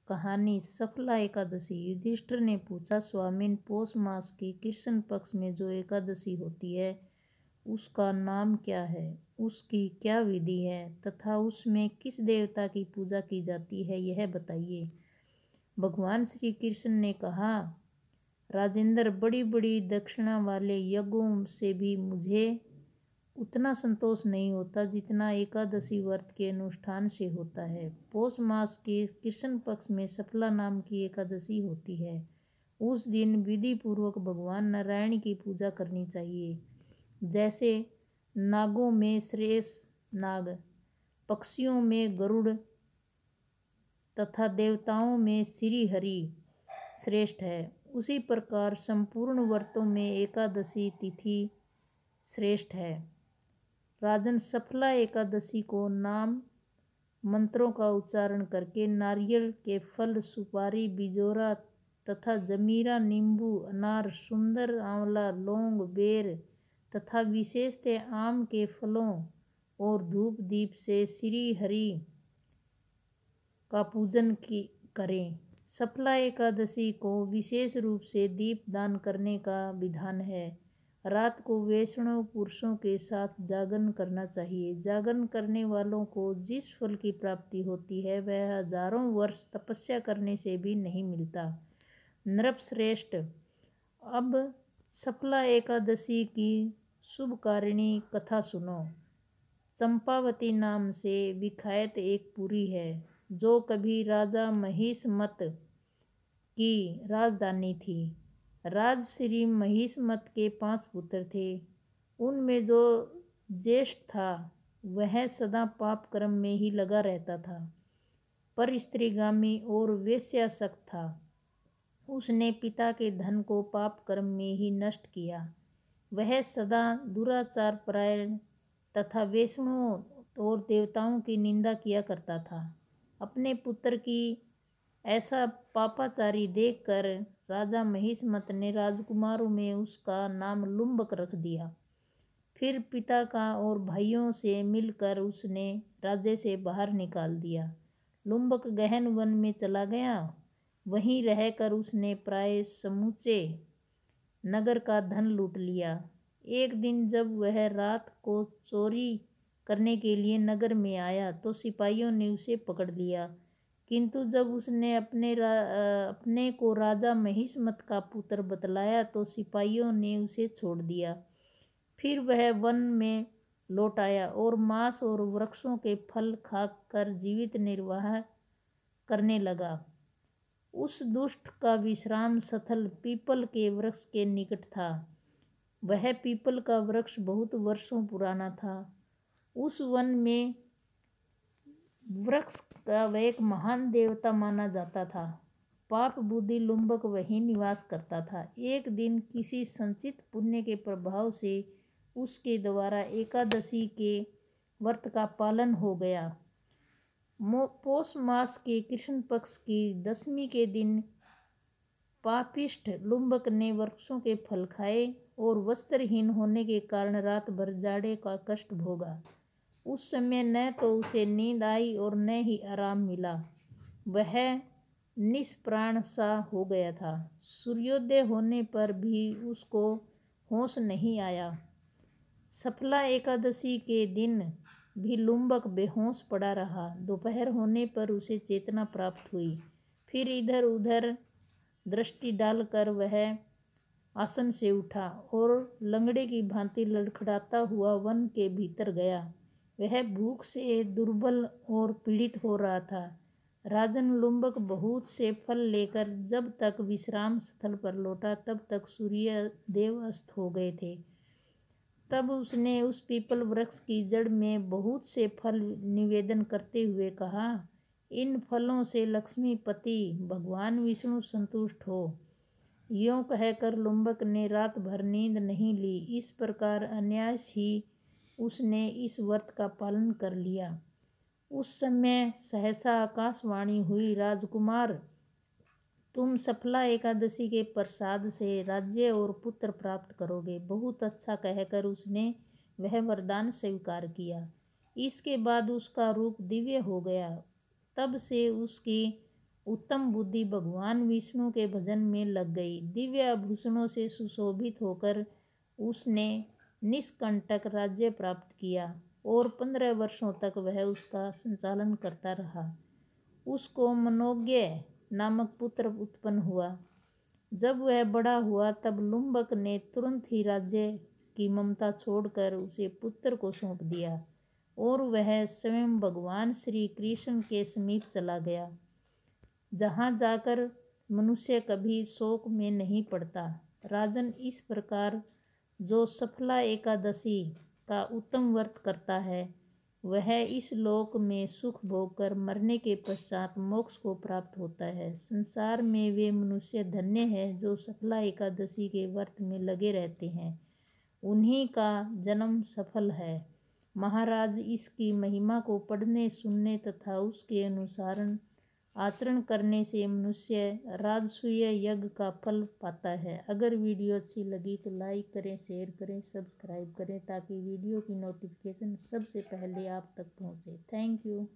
कहानी सफला एकादशी। युधिष्ठिर ने पूछा, स्वामिन, पौष मास की कृष्ण पक्ष में जो एकादशी होती है उसका नाम क्या है, उसकी क्या विधि है तथा उसमें किस देवता की पूजा की जाती है, यह बताइए। भगवान श्री कृष्ण ने कहा, राजेंद्र, बड़ी बड़ी दक्षिणा वाले यज्ञों से भी मुझे उतना संतोष नहीं होता जितना एकादशी व्रत के अनुष्ठान से होता है। पौष मास के कृष्ण पक्ष में सफला नाम की एकादशी होती है। उस दिन विधि पूर्वक भगवान नारायण की पूजा करनी चाहिए। जैसे नागों में श्रेष्ठ नाग, पक्षियों में गरुड़ तथा देवताओं में श्री हरि श्रेष्ठ है, उसी प्रकार संपूर्ण व्रतों में एकादशी तिथि श्रेष्ठ है। राजन, सफला एकादशी को नाम मंत्रों का उच्चारण करके नारियल के फल, सुपारी, बिजोरा तथा जमीरा, नींबू, अनार, सुंदर, आंवला, लौंग, बेर तथा विशेषतः आम के फलों और धूप दीप से श्री हरि का पूजन करें। सफला एकादशी को विशेष रूप से दीप दान करने का विधान है। रात को वैष्णव पुरुषों के साथ जागरण करना चाहिए। जागरण करने वालों को जिस फल की प्राप्ति होती है वह हजारों वर्ष तपस्या करने से भी नहीं मिलता। नृपश्रेष्ठ, अब सफला एकादशी की शुभकारिणी कथा सुनो। चंपावती नाम से विख्यात एक पुरी है जो कभी राजा महिष्मत की राजधानी थी। राजश्री महिष्मत के 5 पुत्र थे। उनमें जो ज्येष्ठ था वह सदा पाप कर्म में ही लगा रहता था, पर स्त्रीगामी और वेश्यासक्त था। उसने पिता के धन को पाप कर्म में ही नष्ट किया। वह सदा दुराचार परायण तथा वैष्णवों और देवताओं की निंदा किया करता था। अपने पुत्र की ऐसा पापाचारी देखकर राजा महिष्मत ने राजकुमारों में उसका नाम लुम्बक रख दिया। फिर पिता का और भाइयों से मिलकर उसने राज्य से बाहर निकाल दिया। लुम्बक गहन वन में चला गया। वहीं रहकर उसने प्राय समूचे नगर का धन लूट लिया। एक दिन जब वह रात को चोरी करने के लिए नगर में आया तो सिपाहियों ने उसे पकड़ लिया, किंतु जब उसने अपने को राजा महिष्मत का पुत्र बतलाया तो सिपाहियों ने उसे छोड़ दिया। फिर वह वन में लौट आया और मांस और वृक्षों के फल खाकर जीवित निर्वाह करने लगा। उस दुष्ट का विश्राम स्थल पीपल के वृक्ष के निकट था। वह पीपल का वृक्ष बहुत वर्षों पुराना था। उस वन में वृक्ष का वह एक महान देवता माना जाता था। पाप बुद्धि लुम्बक वहीं निवास करता था। एक दिन किसी संचित पुण्य के प्रभाव से उसके द्वारा एकादशी के व्रत का पालन हो गया। पौष मास के कृष्ण पक्ष की दशमी के दिन पापिष्ठ लुम्बक ने वृक्षों के फल खाए और वस्त्रहीन होने के कारण रात भर जाड़े का कष्ट भोगा। उस समय न तो उसे नींद आई और न ही आराम मिला। वह निष्प्राण सा हो गया था। सूर्योदय होने पर भी उसको होश नहीं आया। सफला एकादशी के दिन भी लुम्बक बेहोश पड़ा रहा। दोपहर होने पर उसे चेतना प्राप्त हुई। फिर इधर उधर दृष्टि डालकर वह आसन से उठा और लंगड़े की भांति लड़खड़ाता हुआ वन के भीतर गया। वह भूख से दुर्बल और पीड़ित हो रहा था। राजन, लुम्बक बहुत से फल लेकर जब तक विश्राम स्थल पर लौटा तब तक सूर्य देव अस्त हो गए थे। तब उसने उस पीपल वृक्ष की जड़ में बहुत से फल निवेदन करते हुए कहा, इन फलों से लक्ष्मीपति भगवान विष्णु संतुष्ट हो। यों कहकर लुम्बक ने रात भर नींद नहीं ली। इस प्रकार अनायास ही उसने इस व्रत का पालन कर लिया। उस समय सहसा आकाशवाणी हुई, राजकुमार, तुम सफला एकादशी के प्रसाद से राज्य और पुत्र प्राप्त करोगे। बहुत अच्छा कहकर उसने वह वरदान स्वीकार किया। इसके बाद उसका रूप दिव्य हो गया। तब से उसकी उत्तम बुद्धि भगवान विष्णु के भजन में लग गई। दिव्य आभूषणों से सुशोभित होकर उसने निष्कंटक राज्य प्राप्त किया और 15 वर्षों तक वह उसका संचालन करता रहा। उसको मनोज्ञ नामक पुत्र उत्पन्न हुआ। जब वह बड़ा हुआ तब लुम्बक ने तुरंत ही राज्य की ममता छोड़कर उसे पुत्र को सौंप दिया और वह स्वयं भगवान श्री कृष्ण के समीप चला गया, जहाँ जाकर मनुष्य कभी शोक में नहीं पड़ता। राजन, इस प्रकार जो सफला एकादशी का उत्तम व्रत करता है वह इस लोक में सुख भोग कर मरने के पश्चात मोक्ष को प्राप्त होता है। संसार में वे मनुष्य धन्य है जो सफला एकादशी के व्रत में लगे रहते हैं, उन्हीं का जन्म सफल है। महाराज, इसकी महिमा को पढ़ने सुनने तथा उसके अनुसार आचरण करने से मनुष्य राजसूय यज्ञ का फल पाता है। अगर वीडियो अच्छी लगी तो लाइक करें, शेयर करें, सब्सक्राइब करें ताकि वीडियो की नोटिफिकेशन सबसे पहले आप तक पहुंचे। Thank you.